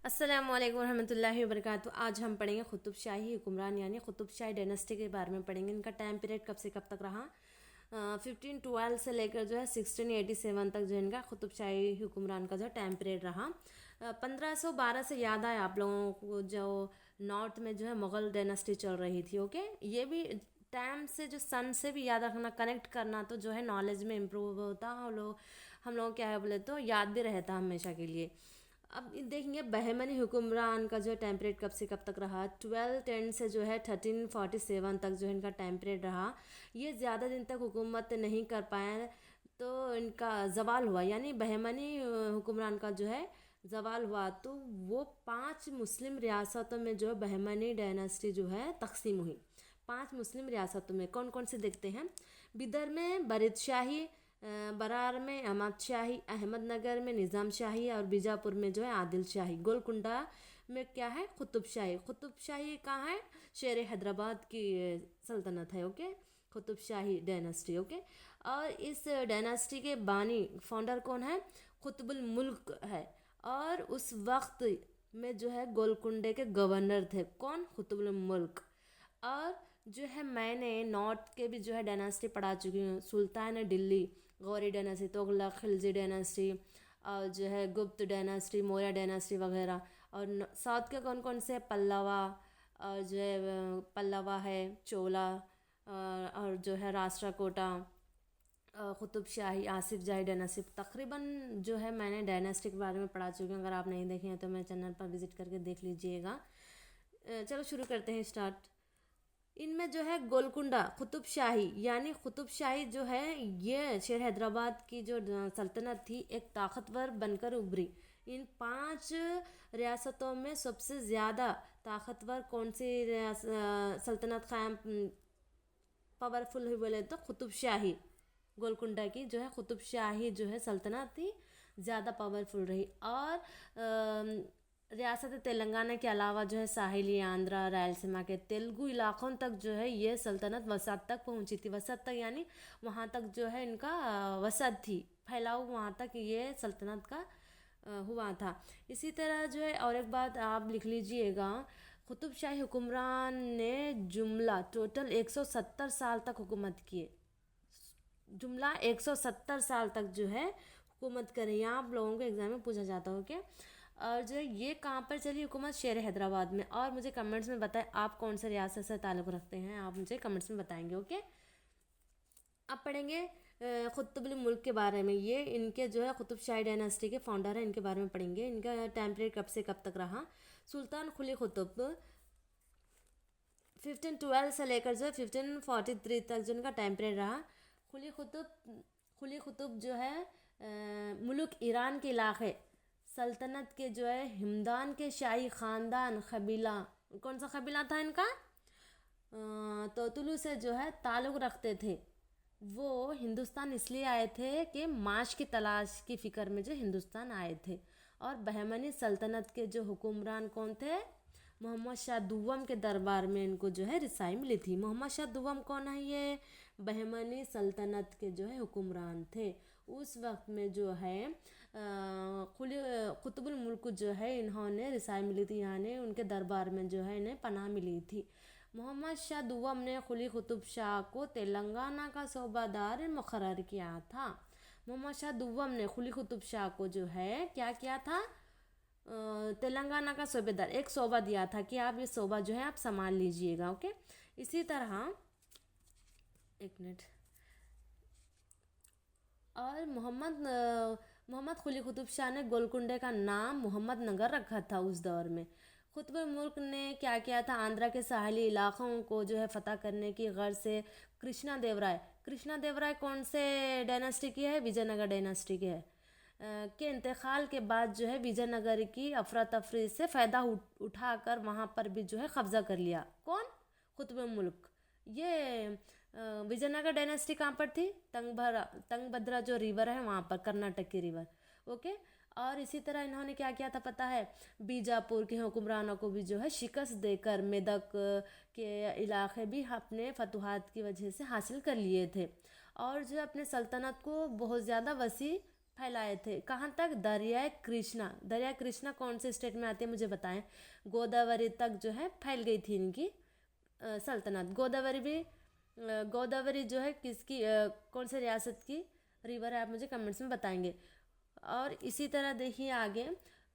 अस्सलाम वालेकुम रहमतुल्लाहि वबरकातुहू। आज हम पढ़ेंगे कुतुब शाही हुक्मरान यानी कुतुब शाही डायनेस्टी के बारे में पढ़ेंगे। इनका टाइम पीरियड कब से कब तक रहा। 1512 से लेकर जो है 1687 तक जो इनका कुतुब शाही हुक्मरान का जो टाइम पीरियड रहा। 1512 से याद आए आप लोगों को, जो नॉर्थ में जो है मुग़ल डायनेस्टी चल रही थी। ओके, ये भी टाइम से जो सन से भी याद रखना, कनेक्ट करना, तो जो है नॉलेज में इम्प्रूव होता। हम लोग क्या है बोले तो याद भी रहता हमेशा के लिए। अब देखेंगे बहमनी हुक्मरान का जो टाइम पीरियड कब से कब तक रहा। 1210 से जो है 1347 तक जो है इनका टाइम पीरियड रहा। ये ज़्यादा दिन तक हुकूमत नहीं कर पाए तो इनका ज़वाल हुआ, यानी बहमनी हुक्मरान का जो है ज़वाल हुआ। तो वो 5 मुस्लिम रियासतों में जो है बहमनी डायनेस्टी जो है तकसीम हुई। 5 मुस्लिम रियासतों में कौन कौन से देखते हैं। बिदर में बरीद शाही, बरार में अहमद शाही, अहमदनगर में निज़ाम शाही और बीजापुर में जो है आदिल शाही। गोलकुंडा में क्या है, कुतुब शाही। कुतुब शाही कहाँ है, शेर हैदराबाद की सल्तनत है। ओके, कुतुब शाही डायनेस्टी। ओके, और इस डायनेस्टी के बानी फाउंडर कौन है, कुतुबुल मुल्क है। और उस वक्त में जो है गोलकुंडे के गवर्नर थे कौन, कुतुबुल मुल्क। और जो है मैंने नॉर्थ के भी जो है डायनेस्टी पढ़ा चुकी हूँ। सुल्तान दिल्ली, गौरी डायनेस्टी, तुगलक, खिलजी डायनेस्टी, और जो है गुप्त डायनेस्टी, मौर्य डायनेस्टी वगैरह। और साउथ के कौन कौन से, पल्लवा, और जो है पल्लवा है, चोला, और जो है राष्ट्रकूटा, कुतुब शाही, आसिफ जाही डायनेस्टी। तकरीबन जो है मैंने डायनेस्टी के बारे में पढ़ा चुकी हूँ। अगर आप नहीं देखे हैं तो मेरे चैनल पर विज़िट करके देख लीजिएगा। चलो शुरू करते हैं, स्टार्ट। इनमें जो है गोलकुंडा कुतुब शाही, यानी कुतुब शाही जो है ये शेर हैदराबाद की जो सल्तनत थी एक ताकतवर बनकर उभरी। इन 5 रियासतों में सबसे ज़्यादा ताकतवर कौन सी सल्तनत कायम पावरफुल हुई बोले तो कुतुब शाही। गोलकुंडा की जो है कुतुब शाही जो है सल्तनत थी ज़्यादा पावरफुल रही। और रियासत तेलंगाना के अलावा जो है साहिली आंध्रा, रायलसीमा के तेलुगु इलाकों तक जो है ये सल्तनत वसत तक पहुंची थी। वसत तक यानी वहाँ तक जो है इनका वसत थी, फैलाव वहाँ तक ये सल्तनत का हुआ था। इसी तरह जो है और एक बात आप लिख लीजिएगा, कुतुब शाही हुक्मरान ने जुमला टोटल 170 साल तक हुकूमत किए। जुमला 170 साल तक जो है हुकूमत करें। यहाँ आप लोगों को एग्जाम में पूछा जाता हो क्या। और जो ये कहाँ पर चली हुकूमत, शेर हैदराबाद में। और मुझे कमेंट्स में बताएं आप कौन से रियासत से ताल्लुक़ रखते हैं, आप मुझे कमेंट्स में बताएंगे। ओके, अब पढ़ेंगे कुतुबुल मुल्क के बारे में। ये इनके जो है कुतुब शाही डायनेस्टी के फाउंडर हैं, इनके बारे में पढ़ेंगे। इनका टाइम पीरियड कब से कब तक रहा। सुल्तान कुली कुतुब 1512 से लेकर जो है 1543 तक जो इनका टाइम पीरियड रहा। कुली कुतुब जो है मुल्क ईरान के इलाके सल्तनत के जो है हिमदान के शाही ख़ानदान कबीला, कौन सा कबीला था इनका, तोतुलू से जो है ताल्लुक़ रखते थे। वो हिंदुस्तान इसलिए आए थे कि माश की तलाश की फ़िक्र में जो हिंदुस्तान आए थे। और बहमनी सल्तनत के जो हुक्मरान कौन थे, मोहम्मद शाह दुव्वम के दरबार में इनको जो है रिसाई मिली थी। मोहम्मद शाह दुव्वम कौन है, ये बहमनी सल्तनत के जो है हुक्मरान थे। उस वक्त में जो है कुतुबुल मुल्क जो है इन्होंने रिसाई मिली थी, यानी उनके दरबार में जो है इन्हें पनाह मिली थी। मोहम्मद शाह दुव्वम ने कुली कुतुब शाह को तेलंगाना का सूबादार मुकर्रर किया था। मोहम्मद शाह दुव्वम ने कुली कुतुब शाह को जो है क्या किया था, तेलंगाना का सूबेदार एक शोबा दिया था कि आप ये शोबा जो है आप संभाल लीजिएगा। ओके, इसी तरह एक मिनट। और मोहम्मद कुली कुतुब शाह ने गोलकुंडे का नाम मोहम्मद नगर रखा था उस दौर में। कुतुब मुल्क ने क्या किया था, आंध्रा के साहली इलाकों को जो है फ़तह करने की गर्ज से कृष्णा देवराय कौन से डायनेस्टी की है, विजयनगर डायनेस्टी की है, के इंतकाल के बाद जो है विजयनगर की अफरा तफरी से फ़ायदा उठाकर वहाँ पर भी जो है कब्ज़ा कर लिया। कौन, कुतुब मुल्क। ये विजयनगर डायनेस्टी कहाँ पर थी, तंगभद्रा जो रिवर है वहाँ पर, कर्नाटक की रिवर। ओके, और इसी तरह इन्होंने क्या किया था पता है, बीजापुर के हुक्मरानों को भी जो है शिकस्त देकर मेदक के इलाके भी अपने फतूहात की वजह से हासिल कर लिए थे। और जो अपने सल्तनत को बहुत ज़्यादा वसी फैलाए थे। कहाँ तक? दरियाए कृष्णा। दरिया कृष्णा कौन से स्टेट में आती है मुझे बताएं। गोदावरी तक जो है फैल गई थी इनकी सल्तनत। गोदावरी जो है किसकी कौन से रियासत की रिवर है, आप मुझे कमेंट्स में बताएंगे। और इसी तरह देखिए आगे,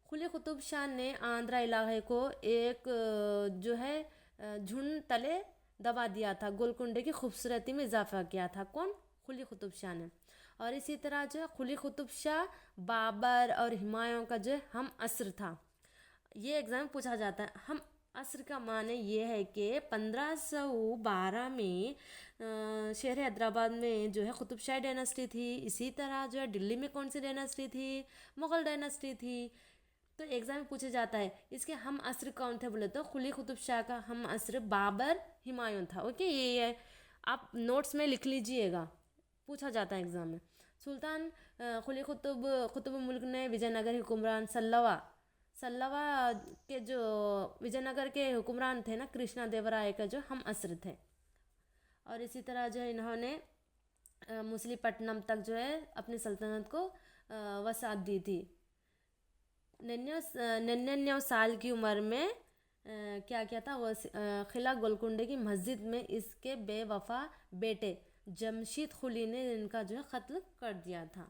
कुली कुतुब शाह ने आंध्रा इलाके को एक जो है झुंड तले दबा दिया था, गोलकुंडे की खूबसूरती में इजाफा किया था। कौन? कुली कुतुब शाह ने। और इसी तरह जो है कुली कुतुब शाह बाबर और हुमायूं का जो है हम असर था। ये एग्ज़ाम में पूछा जाता है। हम असर का माने ये है कि 1512 में शहर हैदराबाद में जो है कुतुब शाही डायनेस्टी थी। इसी तरह जो है दिल्ली में कौन सी डायनेस्टी थी? मुग़ल डायनेस्टी थी। तो एग्ज़ाम में पूछा जाता है इसके हम असर कौन थे बोले तो कुली कुतुब शाह का हम असर बाबर हुमायूं था। ओके, ये है, आप नोट्स में लिख लीजिएगा, पूछा जाता है एग्ज़ाम में। सुल्तान कुली कुतुब मुल्क ने विजयनगर हुक्मरान सल्लवा के जो विजयनगर के हुक्मरान थे ना, कृष्णा देवराय का जो हम असर थे। और इसी तरह जो है इन्होंने मुसलीपट्टनम तक जो है अपनी सल्तनत को वसात दी थी। 99 साल की उम्र में क्या किया था वो किला गोलकुंडे की मस्जिद में इसके बेवफा बेटे जमशीद कुली ने इनका जो है कत्ल कर दिया था।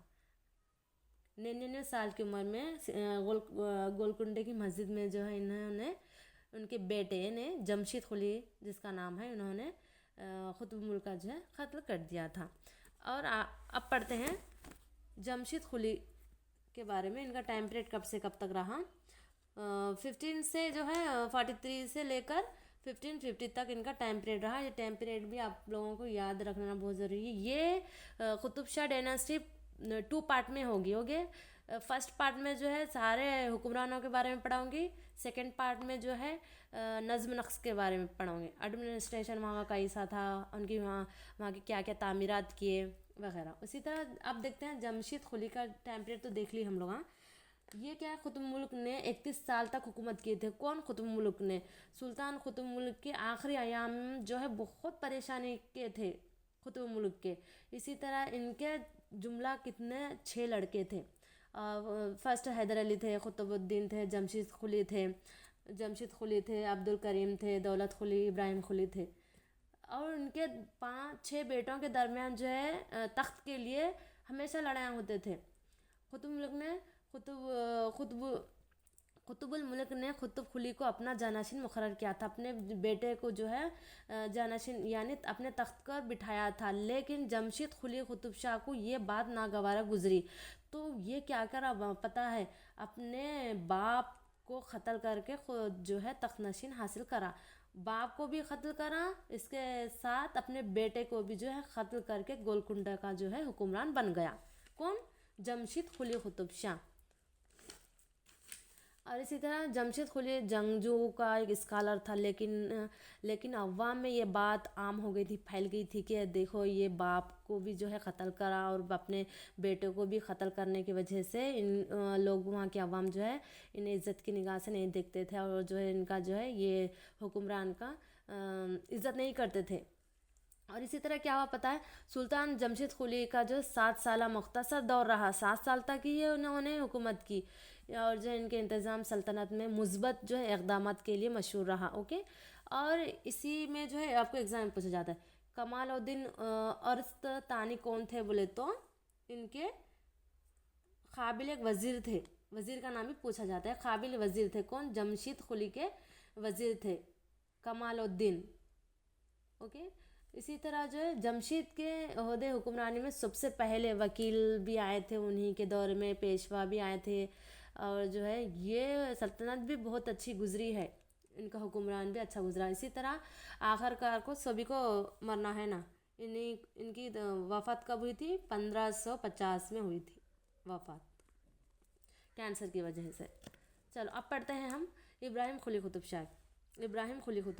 99 साल की उम्र में गोलकुंडे की मस्जिद में जो है इन्होंने उनके बेटे ने जमशीद कुली जिसका नाम है, उन्होंने कुतुब मुल्क का जो है कत्ल कर दिया था। और अब पढ़ते हैं जमशीद कुली के बारे में। इनका टाइम पीरियड कब से कब तक रहा? 15 से जो है 43 से लेकर 1550 तक इनका टाइम पीरियड रहा। ये टाइम पीरियड भी आप लोगों को याद रखना बहुत ज़रूरी है। ये कुतुब शाह डायनेस्टी 2 पार्ट में होगी। फर्स्ट पार्ट में जो है सारे हुक्मरानों के बारे में पढ़ाऊँगी। सेकंड पार्ट में जो है नज़्म नक्श के बारे में पढ़ाऊँगी। एडमिनिस्ट्रेशन वहाँ का कैसा था, उनकी वहाँ के क्या क्या तामीरात किए वगैरह। उसी तरह आप देखते हैं जमशीद कुली का टाइम पीरियड तो देख ली हम लोग। हाँ, ये क्या है, कुतुब मुल्क ने 31 साल तक हुकूमत किए थे। कौन? कुतुब मुल्क ने। सुल्तान कुतुब मुल्क के आखिरी अयाम जो है बहुत परेशानी के थे कुतुब मुल्क के। इसी तरह इनके जुमला कितने 6 लड़के थे। फर्स्ट हैदर अली थे, कुतुबुद्दीन थे, जमशीद कुली थे, अब्दुल करीम थे, दौलत कुली, इब्राहिम कुली थे। और उनके 5-6 बेटों के दरमियान जो है तख्त के लिए हमेशा लड़ाइयाँ होते थे। कुतुब मुल्क ने कुतुबुल मुल्क ने कुतुब कुली को अपना जानाशीन मुकर्रर किया था। अपने बेटे को जो है जानाशीन यानी अपने तख्त पर बिठाया था। लेकिन जमशीद कुली कुतुब शाह को ये बात नागवारा गुजरी, तो ये क्या करा पता है, अपने बाप को कत्ल करके जो है तख्त नशीन हासिल करा। बाप को भी कत्ल करा, इसके साथ अपने बेटे को भी जो है कत्ल करके गोलकुंडा का जो है हुक्मरान बन गया। कौन? जमशीद कुली कुतुब शाह। और इसी तरह जमशीद कुली जंगजू का एक स्कॉलर था, लेकिन अवाम में ये बात आम हो गई थी, फैल गई थी कि देखो ये बाप को भी जो है कत्ल करा और अपने बेटे को भी कत्ल करने की वजह से इन लोग वहाँ के अवाम जो है इन्हें इज़्ज़त की निगाह से नहीं देखते थे और जो है इनका जो है ये हुक्मरान का इज़्ज़त नहीं करते थे। और इसी तरह क्या हुआ पता है, सुल्तान जमशीद कुली का जो 7 साल मुख्तसर दौर रहा, 7 साल तक ही ये उन्होंने हुकूमत की। और जो इनके इंतज़ाम सल्तनत में मुस्बत जो है इक़दामात के लिए मशहूर रहा। ओके, और इसी में जो है आपको एग्ज़ाम में पूछा जाता है कमालुद्दीन अरस्ततानी कौन थे बोले तो इनके काबिल एक वज़ीर थे। वज़ीर का नाम भी पूछा जाता है, काबिल वज़ीर थे। कौन? जमशीद कुली के वज़ीर थे कमालुद्दीन। ओके, इसी तरह जो है जमशीद के ओहदे हुक्मरानी में सबसे पहले वकील भी आए थे, उन्हीं के दौर में पेशवा भी आए थे। और जो है ये सल्तनत भी बहुत अच्छी गुजरी है, इनका हुक्मरान भी अच्छा गुजरा। इसी तरह आखिरकार को सभी को मरना है ना, इनकी वफ़ात कब हुई थी? 1550 में हुई थी वफ़ात, कैंसर की वजह से। चलो अब पढ़ते हैं हम इब्राहिम कुली कुतुब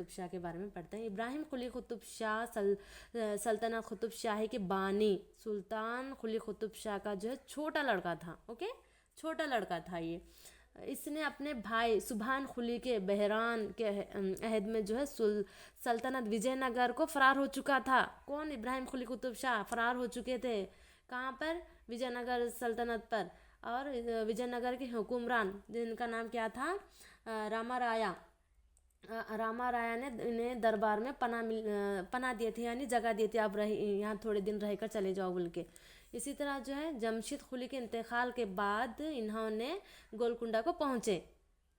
शाह के बारे में पढ़ते हैं। इब्राहिम कुली कुतुब शाह सल्तनत कुतुब शाही के बानी सुल्तान कुली कुतुब शाह का जो है छोटा लड़का था। ओके, छोटा लड़का था ये। इसने अपने भाई सुभान कुली के बहरान के अहद में जो है सल्तनत विजयनगर को फ़रार हो चुका था। कौन? इब्राहिम कुली कुतुब शाह फ़रार हो चुके थे। कहाँ पर? विजयनगर सल्तनत पर। और विजयनगर के हुक्मरान जिनका नाम क्या था, रामा राया। रामा राया ने इन्हें दरबार में पनाह दिए थे, यानी जगह दी थी, आप रह यहाँ थोड़े दिन रह कर चले जाओ बोल के। इसी तरह जो है जमशेद कुली के इंतकाल के बाद इन्होंने गोलकुंडा को पहुँचे।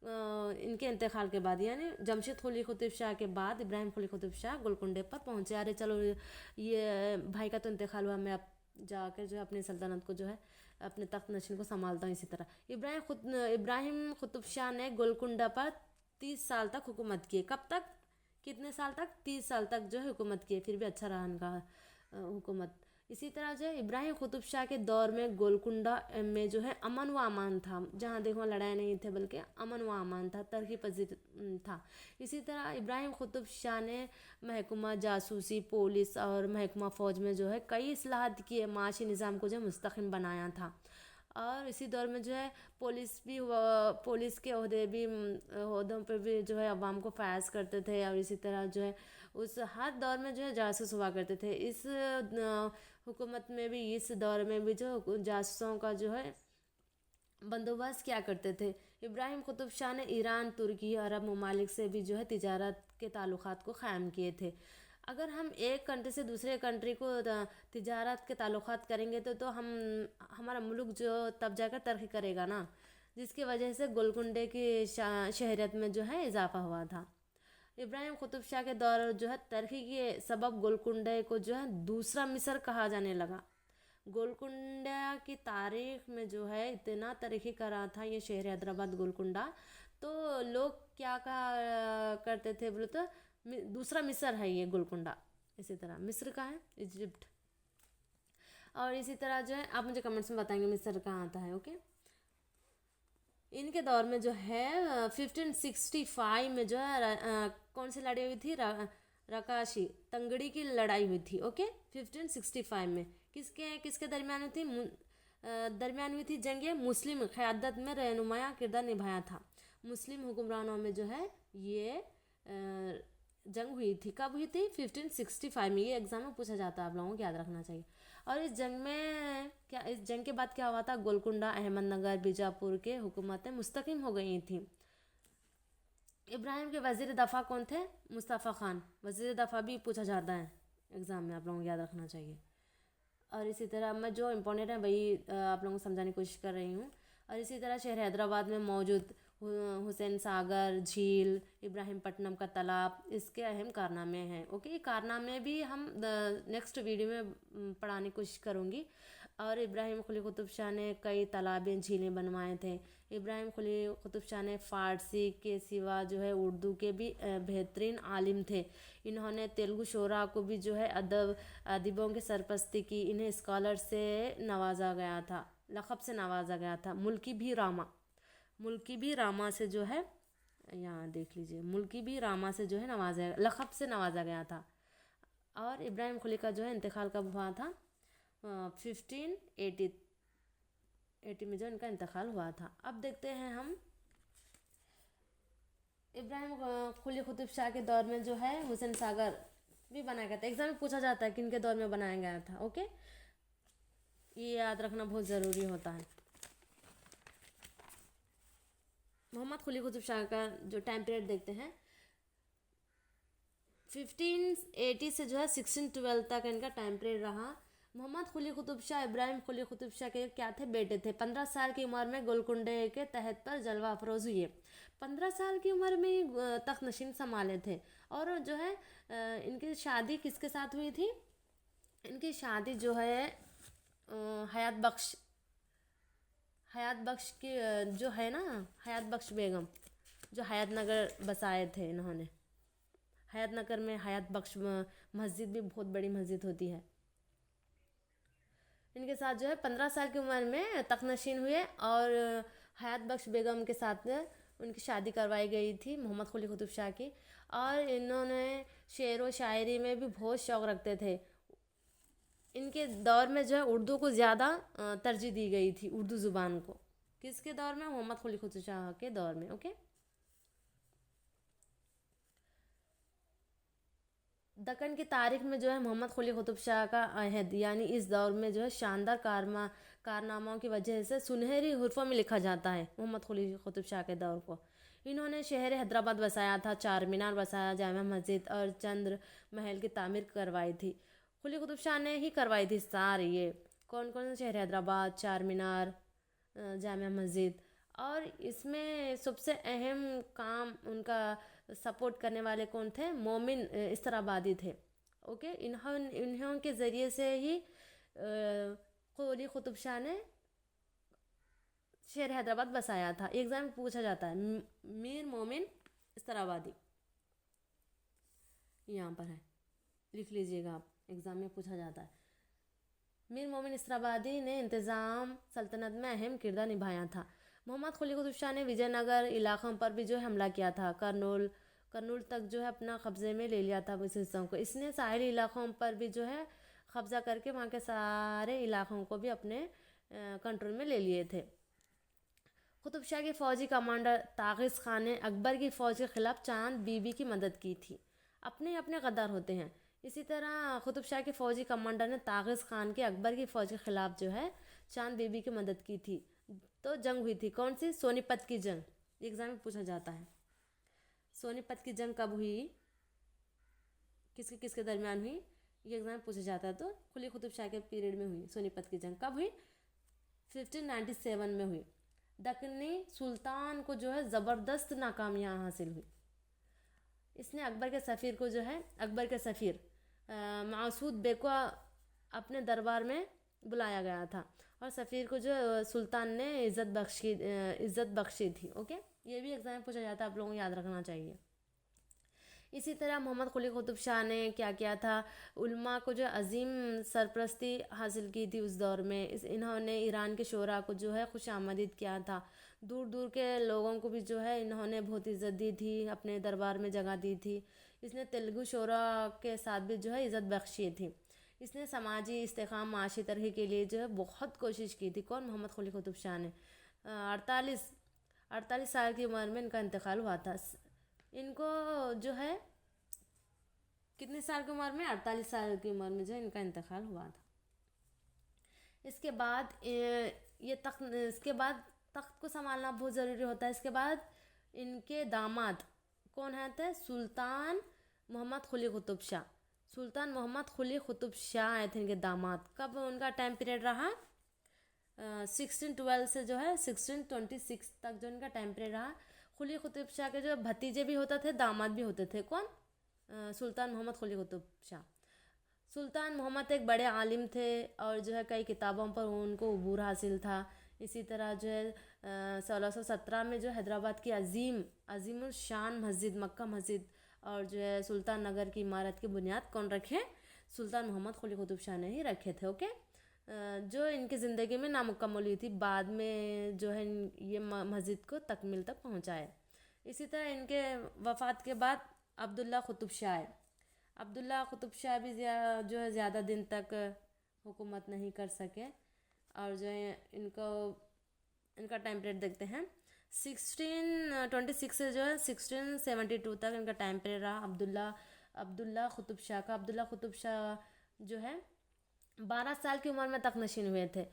इनके इंतकाल के बाद, यानी जमशेद कुली कुतुब शाह के बाद इब्राहिम कुली कुतुब शाह गोलकुंडे पर पहुँचे। अरे चलो ये भाई का तो इंतकाल हुआ, मैं अब जाकर जो है अपनी सल्तनत को जो है अपने तख्त नशीन को संभालता हूँ। इसी तरह इब्राहिम कुतुब शाह ने गोलकुंडा पर 30 साल तक हुकूमत की। कब तक, कितने साल तक? 30 साल तक जो है हुकूमत की। फिर भी अच्छा रहा इनका हुकूमत। इसी तरह जो है इब्राहिम कुतुब शाह के दौर में गोलकुंडा में जो है अमन व अमान था। जहाँ देखो लड़ाई नहीं थे बल्कि अमन व अमान था, तरक्की पजीर था। इसी तरह इब्राहिम कुतुब शाह ने महकमा जासूसी, पुलिस और महकमा फ़ौज में जो है कई इस्लाहात किए, माशी निज़ाम को जो है मुस्तक़िम बनाया था। और इसी दौर में जो है पुलिस भी हुआ, पुलिस के ओहदों पर भी जो है अवाम को फयाज करते थे। और इसी तरह जो है उस हर दौर में जो है जासूस हुआ करते थे। इस हुकूमत में भी, इस दौर में भी जो जासूसों का जो है बंदोबस्त क्या करते थे। इब्राहिम कुतुब शाह ने ईरान, तुर्की, अरब ममालिक से भी जो है तिजारत के ताल्लुकात को क़ायम किए थे। अगर हम एक कंट्री से दूसरे कंट्री को तिजारत के ताल्लुकात करेंगे तो हमारा मुल्क जो तब जाकर तरक्की करेगा ना, जिसकी वजह से गोलकुंडे की शहरियत में जो है इजाफा हुआ था। इब्राहिम कुतुब शाह के दौर जो है तरक्की के सबब गोलकुंडे को जो है दूसरा मिस्र कहा जाने लगा। गोलकुंडा की तारीख में जो है इतना तरक्की कर रहा था ये शहर हैदराबाद गोलकुंडा, तो लोग क्या कहा करते थे बोले तो दूसरा मिस्र है ये गोलकुंडा। इसी तरह मिस्र का है, इजिप्ट। और इसी तरह जो है आप मुझे कमेंट्स में बताएंगे मिस्र कहाँ आता है। ओके, इनके दौर में जो है 1565 में जो है कौन सी लड़ाई हुई थी, रकाशी तंगड़ी की लड़ाई हुई थी। ओके, 1565 में किसके दरमियान हुई थी? दरमियान हुई थी जंग। मुस्लिम क़यादत में रहनुमाया किरदार निभाया था। मुस्लिम हुक्मरानों में जो है ये जंग हुई थी। कब हुई थी? 1565 में। ये एग्जाम में पूछा जाता है, आप लोगों को याद रखना चाहिए। और इस जंग के बाद क्या हुआ था? गोलकुंडा, अहमदनगर, बीजापुर के हुकूमतें मुस्तकिम हो गई थी। इब्राहिम के वज़ीर दफ़ा कौन थे? मुस्तफ़ा ख़ान। वज़ीर दफ़ा भी पूछा जाता है एग्ज़ाम में, आप लोगों को याद रखना चाहिए। और इसी तरह मैं जो इम्पोर्टेंट है वही आप लोगों को समझाने की कोशिश कर रही हूँ। और इसी तरह शहर हैदराबाद में मौजूद हुसैन सागर झील, इब्राहिम पट्टनम का तालाब, इसके अहम कारनामे हैं। ओके, कारनामे भी हम नेक्स्ट वीडियो में पढ़ाने की कोशिश करूँगी। और इब्राहिम कुली कुतुब शाह ने कई तालाबें, झीलें बनवाए थे। इब्राहिम कुली कुतुब शाह ने फ़ारसी के सिवा जो है उर्दू के भी बेहतरीन आलिम थे। इन्होंने तेलुगु शोरा को भी जो है अदीबों की सरपरस्ती की। इन्हें स्कॉलर से नवाजा गया था, लक़ब से नवाजा गया था। मुल्की भी रामा से जो है, यहाँ देख लीजिए, मुल्की भी रामा से जो है लक़ब से नवाजा गया था। और इब्राहिम कुली का जो है इंतकाल कब हुआ था? 1580 में जो इनका इंतकाल हुआ था। अब देखते हैं हम इब्राहिम कुली कुतुब शाह के दौर में जो है हुसैन सागर भी बनाया गया था। एग्जाम में पूछा जाता है कि इनके दौर में बनाया गया था। ओके, ये याद रखना बहुत ज़रूरी होता है। मोहम्मद कुली कुतुब शाह का जो टाइम पीरियड देखते हैं, 1580 से जो है 1612 तक इनका टाइम पीरियड रहा। मोहम्मद कुली कुतुब शाह इब्राहिम कुली कुतुब शाह के क्या थे? बेटे थे। 15 साल की उम्र में गोलकुंडे के तहत पर जलवा अफरोज़ हुए। 15 साल की उम्र में ही तख्त नशीन संभाले थे। और जो है इनकी शादी किसके साथ हुई थी? इनकी शादी जो है हयात बख्श की जो है ना, हयात बख्श बेगम, जो हयात नगर बसाए थे इन्होंने। हयात नगर में हयात बख्श मस्जिद भी बहुत बड़ी मस्जिद होती है। इनके साथ जो है 15 साल की उम्र में तख्तनशीन हुए। और हयात बख्श बेगम के साथ उनकी शादी करवाई गई थी, मोहम्मद कुली कुतुब शाह की। और इन्होंने शेर व शायरी में भी बहुत शौक़ रखते थे। इनके दौर में जो है उर्दू को ज़्यादा तरजीह दी गई थी, उर्दू ज़ुबान को। किसके दौर में? मोहम्मद कुली कुतुब शाह के दौर में। ओके, दक्कन की तारीख में जो है मोहम्मद कुली कुतुब शाह का अहद, यानी इस दौर में जो है शानदार کارناموں کی وجہ سے سنہری حروفوں میں لکھا جاتا ہے محمد قلی قطب شاہ کے دور کو۔ انہوں نے شہر حیدرآباد بسایا تھا، چار مینار بسایا، جامع مسجد اور چندر محل کی تعمیر کروائی تھی۔ قلی قطب شاہ نے ہی کروائی تھی ساری۔ یہ کون کون سے؟ شہر حیدرآباد، چار مینار، جامع مسجد۔ اور اس میں سب سے اہم کام ان کا سپورٹ کرنے والے کون تھے؟ مومن استرابادی تھے۔ اوکے، انہوں کے ذریعے سے ہی قلی قطب شاہ نے شہر حیدرآباد بسایا تھا۔ ایگزام میں پوچھا جاتا ہے میر مومن استرابادی، یہاں پر ہے، لکھ لیجئے گا آپ، ایگزام میں پوچھا جاتا ہے۔ میر مومن استرابادی نے انتظام سلطنت میں اہم کردار نبھایا تھا۔ محمد قلی قطب شاہ نے وجے نگر علاقوں پر بھی جو ہے حملہ کیا تھا، کرنول تک جو ہے اپنا قبضے میں لے لیا تھا اس حصوں کو۔ اس نے ساحلی علاقوں پر بھی جو ہے قبضہ کر کے وہاں کے سارے علاقوں کو بھی اپنے کنٹرول میں لے لیے تھے۔ قطب شاہ کے فوجی کمانڈر طاغس خان نے اکبر کی فوج کے خلاف چاند بی بی کی مدد کی تھی۔ اپنے اپنے غدار ہوتے ہیں۔ اسی طرح قطب شاہ کے فوجی کمانڈر نے طاغس خان کے اکبر کی فوج کے خلاف جو ہے چاند بی بی کی مدد کی تھی۔ تو جنگ ہوئی تھی کون سی؟ سونی پت کی جنگ۔ ایگزام میں پوچھا جاتا ہے سونی پت کی جنگ کب ہوئی، کس کے درمیان ہوئی، یہ ایگزام میں پوچھا جاتا ہے۔ تو قلی قطب شاہ کے پیریڈ میں ہوئی سونی پت کی جنگ۔ کب ہوئی؟ 1597 میں ہوئی۔ دکنی سلطان کو جو ہے زبردست ناکامیاں حاصل ہوئی۔ اس نے اکبر کے سفیر معصود بے کو اپنے دربار میں بلایا گیا تھا اور سفیر کو جو سلطان نے عزت بخشی تھی۔ اوکے، یہ بھی ایگزام میں پوچھا جاتا ہے، آپ لوگوں کو یاد رکھنا چاہیے۔ اسی طرح محمد قلی قطب شاہ نے کیا کیا تھا؟ علماء کو جو عظیم سرپرستی حاصل کی تھی اس دور میں۔ انہوں نے ایران کے شعراء کو جو ہے خوش آمدید کیا تھا۔ دور دور کے لوگوں کو بھی جو ہے انہوں نے بہت عزت دی تھی، اپنے دربار میں جگہ دی تھی۔ اس نے تیلگو شعراء کے ساتھ بھی جو ہے عزت بخشی تھی۔ اس نے سماجی استحکام، معاشی ترقی کے لیے جو ہے بہت کوشش کی تھی۔ کون؟ محمد قلی قطب شاہ نے۔ 48 سال کی عمر میں ان کا انتقال ہوا تھا۔ ان کو جو ہے کتنے سال کی عمر میں؟ 48 سال کی عمر میں جو ہے ان کا انتقال ہوا تھا۔ اس کے بعد تخت کو سنبھالنا بہت ضروری ہوتا ہے۔ اس کے بعد ان کے داماد کون ہیں تھے؟ سلطان محمد قلی قطب شاہ۔ سلطان محمد قلی قطب شاہ آئے تھے ان کے داماد۔ کب ان کا ٹائم پیریڈ رہا؟ 1612 سے جو ہے 1626 تک جو ان کا ٹائم پیریڈ رہا۔ قلی قطب شاہ کے جو بھتیجے بھی ہوتے تھے، داماد بھی ہوتے تھے۔ کون؟ سلطان محمد قلی قطب شاہ۔ سلطان محمد ایک بڑے عالم تھے اور جو ہے کئی کتابوں پر ان کو عبور حاصل تھا۔ اسی طرح جو ہے 1617 میں جو حیدرآباد کی عظیم الشان مسجد، مکہ مسجد اور جو ہے سلطان نگر کی عمارت کی بنیاد کون رکھے؟ سلطان محمد قلی قطب شاہ نے ہی رکھے تھے۔ اوکے، جو ان کی زندگی میں نامکمل ہوئی تھی، بعد میں جو ہے یہ مسجد کو تکمیل تک پہنچائے۔ اسی طرح ان کے وفات کے بعد عبداللہ قطب شاہ ہے۔ عبداللہ قطب شاہ بھی جو ہے زیادہ دن تک حکومت نہیں کر سکے اور جو ہے ان کا ٹائم پیریڈ دیکھتے ہیں 1626 سے جو ہے 1672 تک ان کا ٹائم پیریڈ رہا عبداللہ قطب شاہ کا۔ عبداللہ قطب شاہ جو ہے 12 سال کی عمر میں تخت نشین ہوئے تھے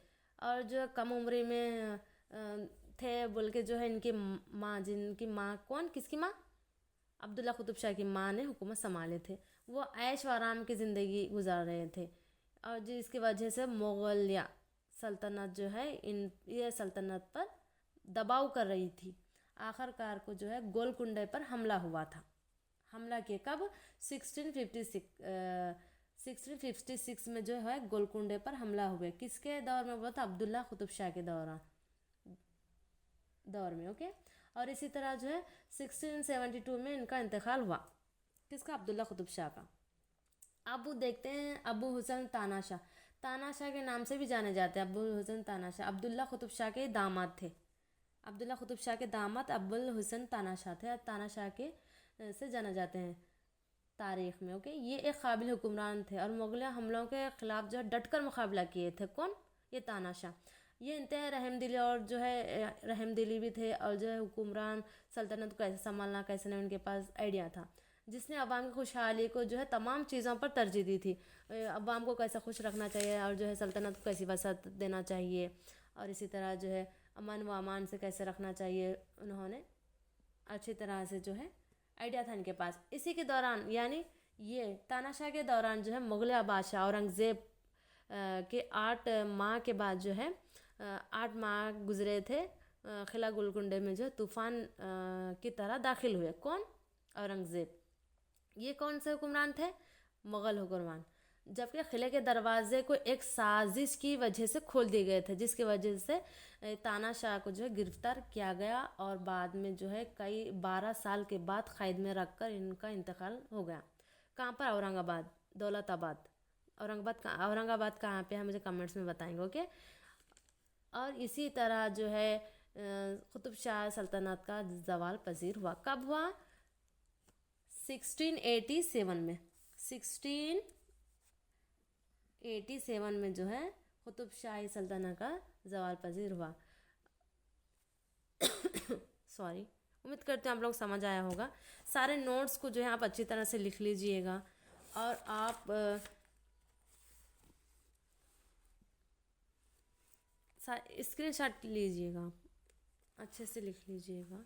اور جو کم عمری میں تھے بول کے جو ہے ان کی ماں، جن کی ماں کون؟ کس کی ماں؟ عبداللہ قطب شاہ کی ماں نے حکومت سنبھالے تھے۔ وہ عیش و آرام کی زندگی گزار رہے تھے اور جس کی وجہ سے مغلیہ سلطنت جو ہے یہ سلطنت پر دباؤ کر رہی تھی۔ آخر کار کو جو ہے گولکنڈہ پر حملہ ہوا تھا۔ حملہ کیا کب؟ 1656 میں جو ہے گولکنڈہ پر حملہ ہوئے۔ کس کے دور میں ہوا تھا؟ عبداللہ قطب شاہ کے دور میں۔ اوکے، اور اسی طرح جو ہے 1672 میں ان کا انتقال ہوا۔ کس کا؟ عبداللہ قطب شاہ کا۔ اب دیکھتے ہیں ابو حسن تاناشاہ۔ تاناشاہ کے نام سے بھی جانے جاتے ہیں ابو حسن تاناشاہ۔ عبداللہ قطب شاہ کے داماد تھے۔ عبداللہ قطب شاہ کے داماد ابو الحسن تاناشاہ تھے اور تاناشاہ کے سے جانا جاتے ہیں تاریخ میں۔ اوکے، یہ ایک قابل حکمران تھے اور مغلیہ حملوں کے خلاف جو ہے ڈٹ کر مقابلہ کیے تھے۔ کون؟ یہ تاناشاہ۔ یہ انتہائی رحم دلی اور جو ہے رحم دلی بھی تھے اور جو ہے حکمران سلطنت کو کیسے سنبھالنا کیسے نہیں ان کے پاس آئیڈیا تھا۔ جس نے عوام کی خوشحالی کو جو ہے تمام چیزوں پر ترجیح دی تھی. عوام کو کیسا خوش رکھنا چاہیے اور جو ہے سلطنت کو کیسی وسعت دینا چاہیے اور اسی طرح جو ہے امن و امان سے کیسے رکھنا چاہیے، انہوں نے اچھی طرح سے جو ہے آئیڈیا تھا ان کے پاس. اسی کے دوران یعنی یہ تاناشاہ کے دوران جو ہے مغلیہ بادشاہ اورنگزیب کے 8 ماہ کے بعد جو ہے 8 ماہ گزرے تھے قلعہ گولکنڈہ میں جو طوفان کی طرح داخل ہوئے. کون؟ اورنگزیب. یہ کون سے حکمران تھے؟ مغل حکمران. جبکہ قلعے کے دروازے کو ایک سازش کی وجہ سے کھول دیے گئے تھے، جس کی وجہ سے تاناشاہ کو جو ہے گرفتار کیا گیا اور بعد میں جو ہے 12 سال کے بعد قید میں رکھ کر ان کا انتقال ہو گیا. کہاں پر؟ اورنگ آباد، دولت آباد. اورنگ آباد کہاں پہ ہے مجھے کمنٹس میں بتائیں گے، اوکے. اور اسی طرح جو ہے قطب شاہ سلطنت کا زوال پذیر ہوا. کب ہوا؟ 1687 میں. 1687 میں جو ہے قطب شاہی سلطنت کا زوال پذیر ہوا. سوری. امید کرتے ہیں آپ لوگ سمجھ آیا ہوگا. سارے نوٹس کو جو ہے آپ اچھی طرح سے لکھ لیجئے گا اور آپ اسکرین شاٹ لیجئے گا، اچھے سے لکھ لیجئے گا.